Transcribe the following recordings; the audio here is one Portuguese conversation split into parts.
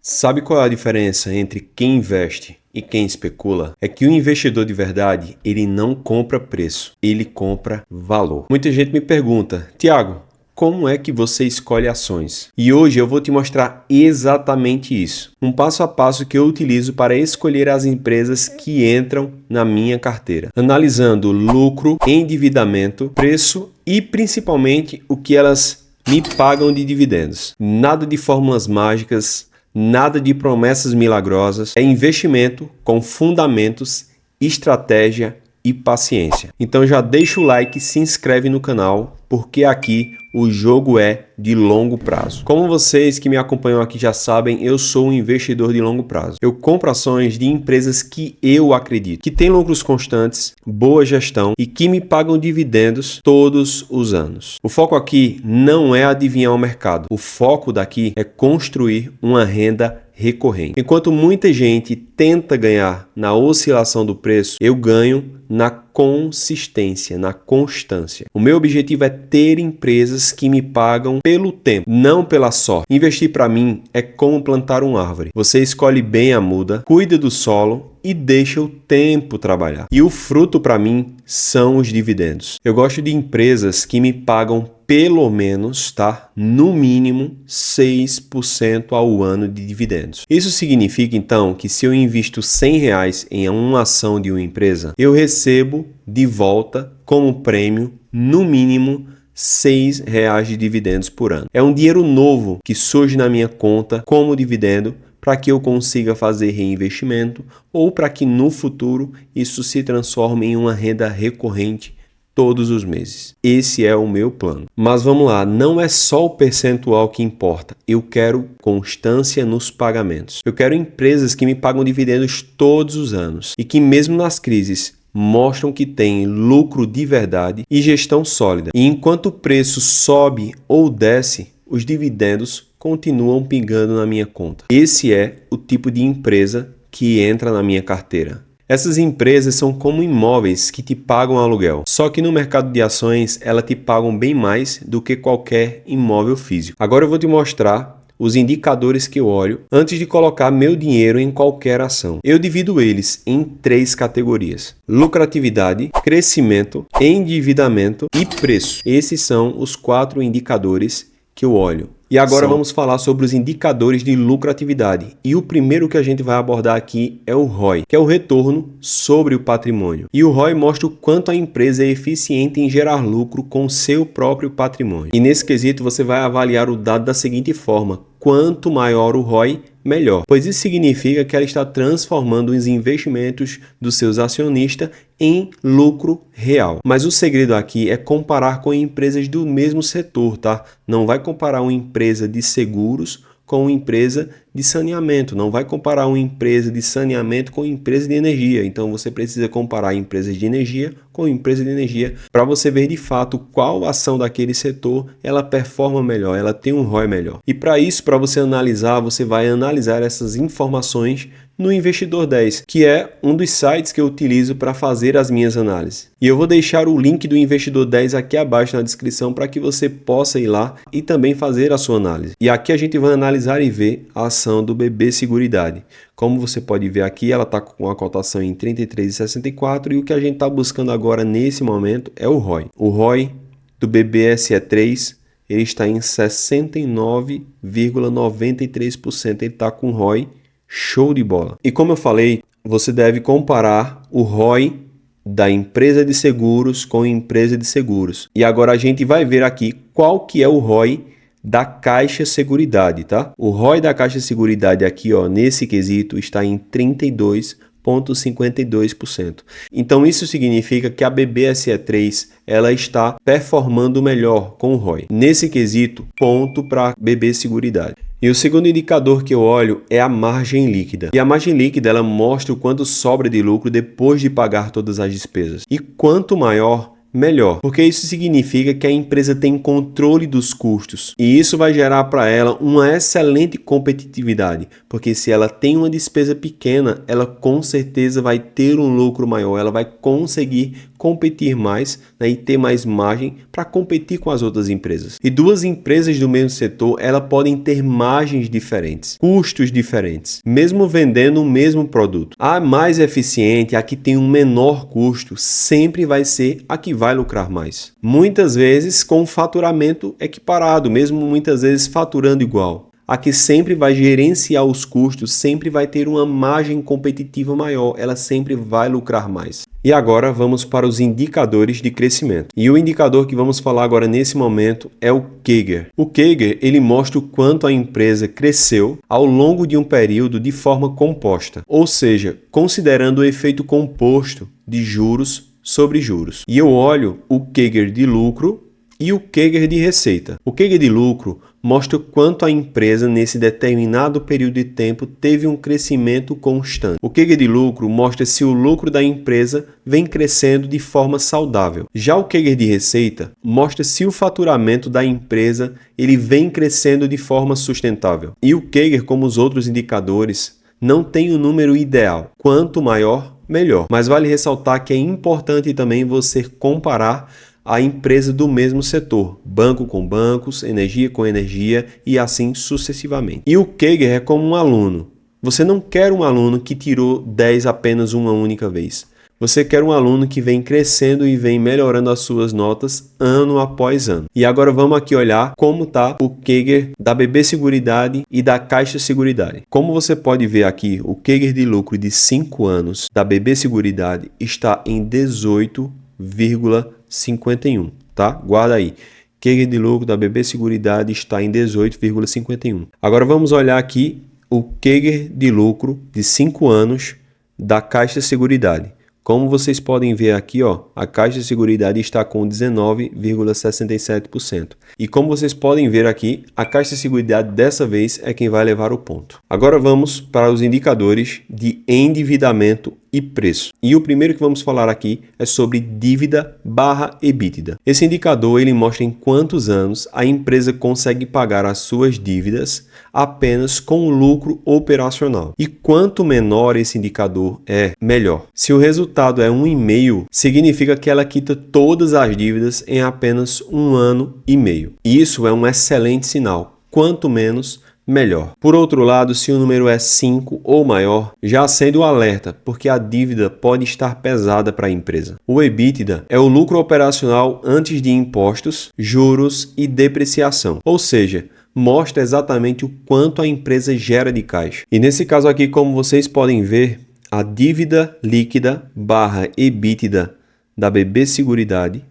Sabe qual é a diferença entre quem investe e quem especula? É que o investidor de verdade, ele não compra preço, ele compra valor. Muita gente me pergunta, Thiago, como é que você escolhe ações? E hoje eu vou te mostrar exatamente isso. Um passo a passo que eu utilizo para escolher as empresas que entram na minha carteira. Analisando lucro, endividamento, preço e principalmente o que elas me pagam de dividendos. Nada de fórmulas mágicas, nada de promessas milagrosas, é investimento com fundamentos, estratégia e paciência. Então já deixa o like, se inscreve no canal, porque aqui o jogo é de longo prazo. Como vocês que me acompanham aqui já sabem, eu sou um investidor de longo prazo. Eu compro ações de empresas que eu acredito, que têm lucros constantes, boa gestão e que me pagam dividendos todos os anos. O foco aqui não é adivinhar o mercado. O foco daqui é construir uma renda recorrente. Enquanto muita gente tenta ganhar na oscilação do preço, eu ganho na consistência, na constância. O meu objetivo é ter empresas que me pagam pelo tempo, não pela sorte. Investir para mim é como plantar uma árvore. Você escolhe bem a muda, cuida do solo e deixa o tempo trabalhar. E o fruto para mim são os dividendos. Eu gosto de empresas que me pagam pelo menos, no mínimo 6% ao ano de dividendos. Isso significa então que se eu invisto R$100 em uma ação de uma empresa, eu recebo de volta como prêmio no mínimo R$6 de dividendos por ano. É um dinheiro novo que surge na minha conta como dividendo para que eu consiga fazer reinvestimento ou para que no futuro isso se transforme em uma renda recorrente todos os meses. Esse é o meu plano. Mas vamos lá, não é só o percentual que importa. Eu quero constância nos pagamentos. Eu quero empresas que me pagam dividendos todos os anos e que mesmo nas crises mostram que têm lucro de verdade e gestão sólida. E enquanto o preço sobe ou desce, os dividendos continuam pingando na minha conta. Esse é o tipo de empresa que entra na minha carteira. Essas empresas são como imóveis que te pagam aluguel, só que no mercado de ações elas te pagam bem mais do que qualquer imóvel físico. Agora eu vou te mostrar os indicadores que eu olho antes de colocar meu dinheiro em qualquer ação. Eu divido eles em 3 categorias: lucratividade, crescimento, endividamento e preço. Esses são os 4 indicadores que eu olho. E agora vamos falar sobre os indicadores de lucratividade. E o primeiro que a gente vai abordar aqui é o ROI, que é o retorno sobre o patrimônio. E o ROI mostra o quanto a empresa é eficiente em gerar lucro com seu próprio patrimônio. E nesse quesito você vai avaliar o dado da seguinte forma: quanto maior o ROI, melhor, pois isso significa que ela está transformando os investimentos dos seus acionistas em lucro real. Mas o segredo aqui é comparar com empresas do mesmo setor, Não vai comparar uma empresa de seguros com uma empresa de saneamento, não vai comparar uma empresa de saneamento com empresa de energia. Então você precisa comparar empresas de energia com empresa de energia para você ver de fato qual ação daquele setor ela performa melhor, ela tem um ROI melhor. E para isso, para você analisar, você vai analisar essas informações no Investidor 10, que é um dos sites que eu utilizo para fazer as minhas análises. E eu vou deixar o link do Investidor 10 aqui abaixo na descrição para que você possa ir lá e também fazer a sua análise. E aqui a gente vai analisar e ver a ação do BB Seguridade. Como você pode ver aqui, ela está com a cotação em 33,64 e o que a gente está buscando agora nesse momento é o ROI. O ROI do BBSE3 ele está em 69,93%. Ele está com ROI show de bola. E como eu falei, você deve comparar o ROI da empresa de seguros com a empresa de seguros. E agora a gente vai ver aqui qual que é o ROI da Caixa Seguridade, O ROI da Caixa Seguridade aqui, nesse quesito, está em 32,52%. Então isso significa que a BBSE3 ela está performando melhor com o ROI. Nesse quesito, ponto para BB Seguridade. E o segundo indicador que eu olho é a margem líquida. E a margem líquida ela mostra o quanto sobra de lucro depois de pagar todas as despesas. E quanto maior, melhor, porque isso significa que a empresa tem controle dos custos e isso vai gerar para ela uma excelente competitividade, porque se ela tem uma despesa pequena, ela com certeza vai ter um lucro maior, ela vai conseguir competir mais, né, e ter mais margem para competir com as outras empresas. E duas empresas do mesmo setor, elas podem ter margens diferentes, custos diferentes, mesmo vendendo o mesmo produto. A mais eficiente, a que tem um menor custo, sempre vai ser a que vai lucrar mais. Muitas vezes com faturamento equiparado, mesmo muitas vezes faturando igual. A que sempre vai gerenciar os custos, sempre vai ter uma margem competitiva maior, ela sempre vai lucrar mais. E agora vamos para os indicadores de crescimento. E o indicador que vamos falar agora nesse momento é o CAGR. O CAGR, ele mostra o quanto a empresa cresceu ao longo de um período de forma composta, ou seja, considerando o efeito composto de juros sobre juros. E eu olho o CAGR de lucro e o CAGR de receita. O CAGR de lucro mostra o quanto a empresa nesse determinado período de tempo teve um crescimento constante. O CAGR de lucro mostra se o lucro da empresa vem crescendo de forma saudável. Já o CAGR de receita mostra se o faturamento da empresa ele vem crescendo de forma sustentável. E o CAGR, como os outros indicadores, não tem um número ideal. Quanto maior, melhor. Mas vale ressaltar que é importante também você comparar a empresa do mesmo setor, banco com bancos, energia com energia e assim sucessivamente. E o CAGR é como um aluno. Você não quer um aluno que tirou 10 apenas uma única vez. Você quer um aluno que vem crescendo e vem melhorando as suas notas ano após ano. E agora vamos aqui olhar como está o CAGR da BB Seguridade e da Caixa Seguridade. Como você pode ver aqui, o CAGR de lucro de 5 anos da BB Seguridade está em 18,51, tá? Guarda aí. CAGR de lucro da BB Seguridade está em 18,51. Agora vamos olhar aqui o CAGR de lucro de 5 anos da Caixa Seguridade. Como vocês podem ver aqui, ó, a Caixa de Seguridade está com 19,67%. E como vocês podem ver aqui, a Caixa de Seguridade dessa vez é quem vai levar o ponto. Agora vamos para os indicadores de endividamento e preço. E o primeiro que vamos falar aqui é sobre dívida barra EBITDA. Esse indicador ele mostra em quantos anos a empresa consegue pagar as suas dívidas apenas com o lucro operacional. E quanto menor esse indicador é, melhor. Se o resultado é 1,5, significa que ela quita todas as dívidas em apenas 1 ano e meio. Isso é um excelente sinal. Quanto menos, melhor. Por outro lado, se o número é 5 ou maior, já acende o alerta, porque a dívida pode estar pesada para a empresa. O EBITDA é o lucro operacional antes de impostos, juros e depreciação, ou seja, mostra exatamente o quanto a empresa gera de caixa. E nesse caso aqui, como vocês podem ver, a dívida líquida barra EBITDA da BB Seguridade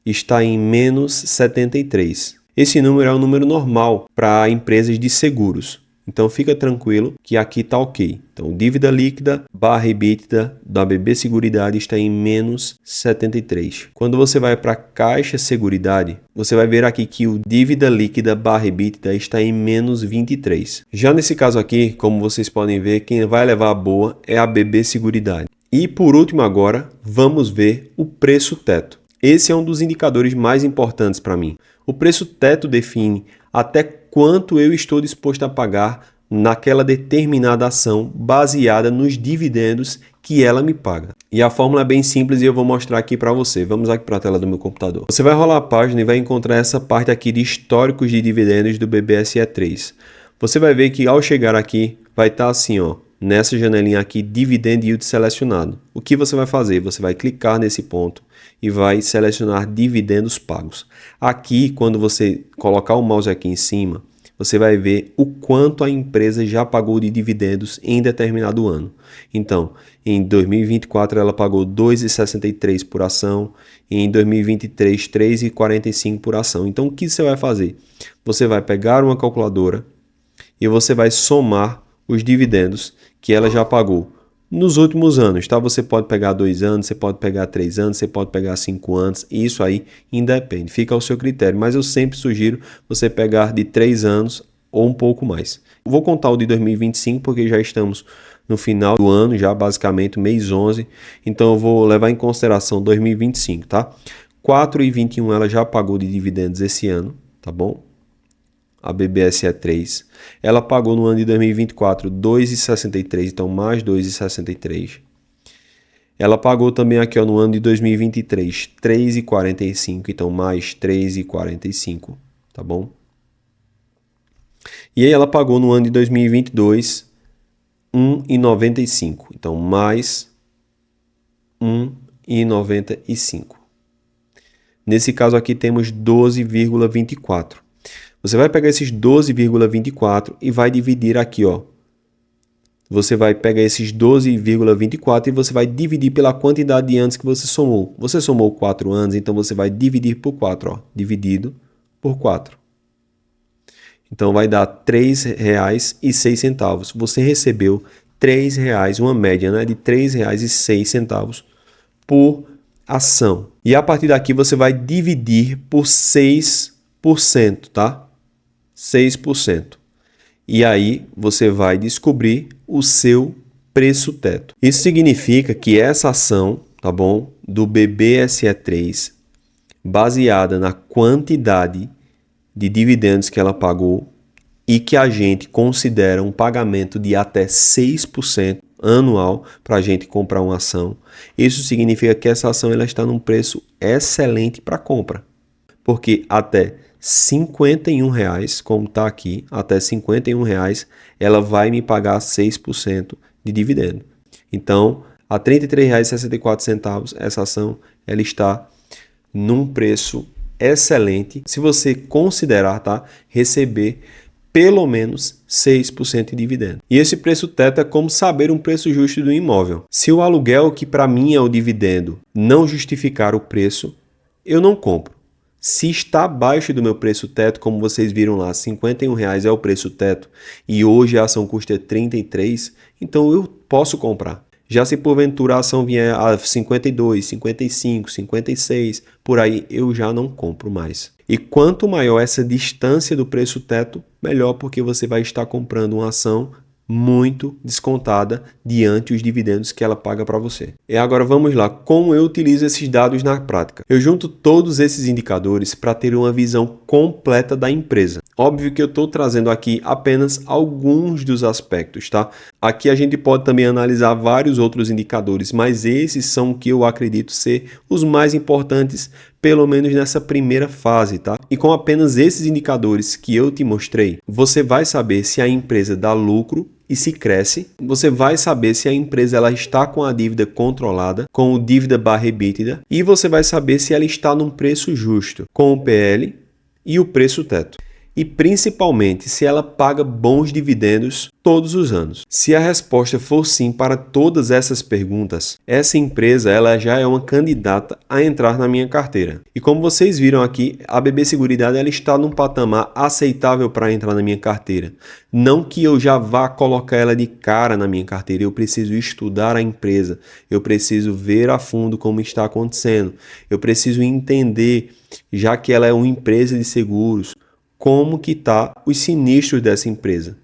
está em menos 73. Esse número é um número normal para empresas de seguros. Então fica tranquilo que aqui está ok. Então dívida líquida barra EBITDA da BB Seguridade está em menos 73. Quando você vai para a Caixa Seguridade, você vai ver aqui que o dívida líquida barra EBITDA está em menos 23. Já nesse caso aqui, como vocês podem ver, quem vai levar a boa é a BB Seguridade. E por último agora, vamos ver o preço teto. Esse é um dos indicadores mais importantes para mim. O preço teto define até quanto eu estou disposto a pagar naquela determinada ação baseada nos dividendos que ela me paga. E a fórmula é bem simples e eu vou mostrar aqui para você. Vamos aqui para a tela do meu computador. Você vai rolar a página e vai encontrar essa parte aqui de históricos de dividendos do BBSE3. Você vai ver que ao chegar aqui vai estar assim, ó, nessa janelinha aqui, Dividend Yield selecionado. O que você vai fazer? Você vai clicar nesse ponto e vai selecionar dividendos pagos. Aqui, quando você colocar o mouse aqui em cima, você vai ver o quanto a empresa já pagou de dividendos em determinado ano. Então, em 2024 ela pagou 2,63 por ação, e em 2023 3,45 por ação. Então, o que você vai fazer? Você vai pegar uma calculadora e você vai somar os dividendos que ela já pagou nos últimos anos, tá? Você pode pegar 2 anos, você pode pegar 3 anos, você pode pegar 5 anos, e isso aí independe, fica ao seu critério, mas eu sempre sugiro você pegar de 3 anos ou um pouco mais. Eu vou contar o de 2025 porque já estamos no final do ano, já basicamente mês 11, então eu vou levar em consideração 2025, tá? 4,21 ela já pagou de dividendos esse ano, tá bom? A BBSE3, ela pagou no ano de 2024 2,63, então mais 2,63. Ela pagou também aqui, ó, no ano de 2023, R$ 3,45, então mais R$ 3,45, tá bom? E aí ela pagou no ano de 2022 R$ 1,95, então mais R$ 1,95. Nesse caso aqui temos 12,24. Você vai pegar esses 12,24 e vai dividir aqui, ó. Você vai pegar esses 12,24 e você vai dividir pela quantidade de anos que você somou. Você somou 4 anos, então você vai dividir por 4, ó, dividido por 4. Então vai dar R$ 3,06. Você recebeu R$ 3,00, uma média, né, de R$ 3,06 por ação. E a partir daqui você vai dividir por 6%, tá? 6%. E aí você vai descobrir o seu preço teto. Isso significa que essa ação, tá bom, do BBSE3, baseada na quantidade de dividendos que ela pagou e que a gente considera um pagamento de até 6% anual para a gente comprar uma ação. Isso significa que essa ação ela está num preço excelente para compra, porque até R$ 51,00, como está aqui, até R$ 51,00, ela vai me pagar 6% de dividendo. Então, a R$ 33,64, essa ação ela está num preço excelente, se você considerar, tá, receber pelo menos 6% de dividendo. E esse preço teto é como saber um preço justo do imóvel. Se o aluguel, que para mim é o dividendo, não justificar o preço, eu não compro. Se está abaixo do meu preço teto, como vocês viram lá, R$ 51,00 é o preço teto e hoje a ação custa R$ 33, então eu posso comprar. Já se porventura a ação vier a 52, 55, 56, por aí eu já não compro mais. E quanto maior essa distância do preço teto, melhor, porque você vai estar comprando uma ação muito descontada diante os dividendos que ela paga para você. E agora vamos lá, como eu utilizo esses dados na prática? Eu junto todos esses indicadores para ter uma visão completa da empresa. Óbvio que eu estou trazendo aqui apenas alguns dos aspectos, tá? Aqui a gente pode também analisar vários outros indicadores, mas esses são o que eu acredito ser os mais importantes, pelo menos nessa primeira fase, tá? E com apenas esses indicadores que eu te mostrei, você vai saber se a empresa dá lucro e se cresce. Você vai saber se a empresa ela está com a dívida controlada, com o dívida/EBITDA, e você vai saber se ela está num preço justo, com o PL e o preço teto. E principalmente se ela paga bons dividendos todos os anos. Se a resposta for sim para todas essas perguntas, essa empresa ela já é uma candidata a entrar na minha carteira. E como vocês viram aqui, a BB Seguridade ela está num patamar aceitável para entrar na minha carteira. Não que eu já vá colocar ela de cara na minha carteira, eu preciso estudar a empresa, eu preciso ver a fundo como está acontecendo, eu preciso entender, já que ela é uma empresa de seguros, como que está os sinistros dessa empresa.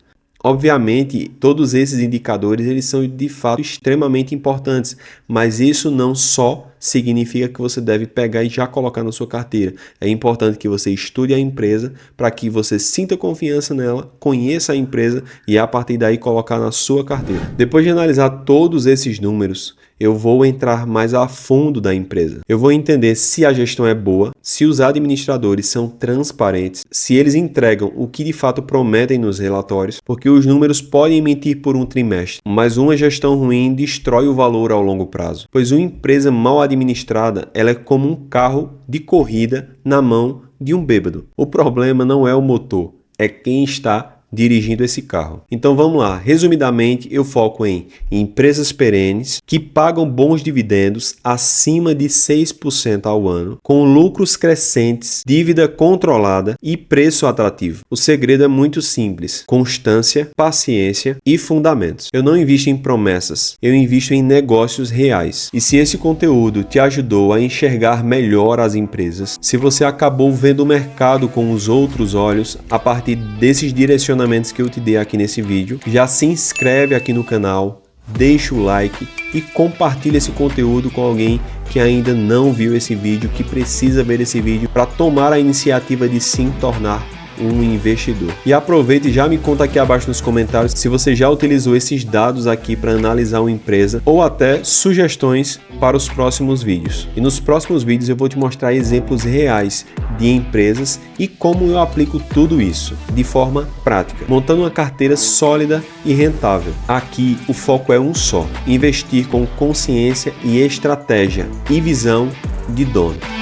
Obviamente, todos esses indicadores eles são de fato extremamente importantes, mas isso não só significa que você deve pegar e já colocar na sua carteira. É importante que você estude a empresa para que você sinta confiança nela, conheça a empresa e a partir daí colocar na sua carteira. Depois de analisar todos esses números, eu vou entrar mais a fundo da empresa. Eu vou entender se a gestão é boa, se os administradores são transparentes, se eles entregam o que de fato prometem nos relatórios, porque os números podem mentir por um trimestre, mas uma gestão ruim destrói o valor ao longo prazo. Pois uma empresa mal administrada, ela é como um carro de corrida na mão de um bêbado. O problema não é o motor, é quem está dirigindo esse carro. Então vamos lá, resumidamente eu foco em empresas perenes que pagam bons dividendos acima de 6% ao ano, com lucros crescentes, dívida controlada e preço atrativo. O segredo é muito simples: constância, paciência e fundamentos. Eu não invisto em promessas, eu invisto em negócios reais. E se esse conteúdo te ajudou a enxergar melhor as empresas, se você acabou vendo o mercado com os outros olhos a partir desses direcionamentos que eu te dei aqui nesse vídeo, já se inscreve aqui no canal, deixa o like e compartilha esse conteúdo com alguém que ainda não viu esse vídeo, que precisa ver esse vídeo para tomar a iniciativa de se tornar um investidor. E aproveita e já me conta aqui abaixo nos comentários se você já utilizou esses dados aqui para analisar uma empresa ou até sugestões para os próximos vídeos. E nos próximos vídeos eu vou te mostrar exemplos reais de empresas e como eu aplico tudo isso de forma prática, montando uma carteira sólida e rentável. Aqui o foco é um só: investir com consciência e estratégia e visão de dono.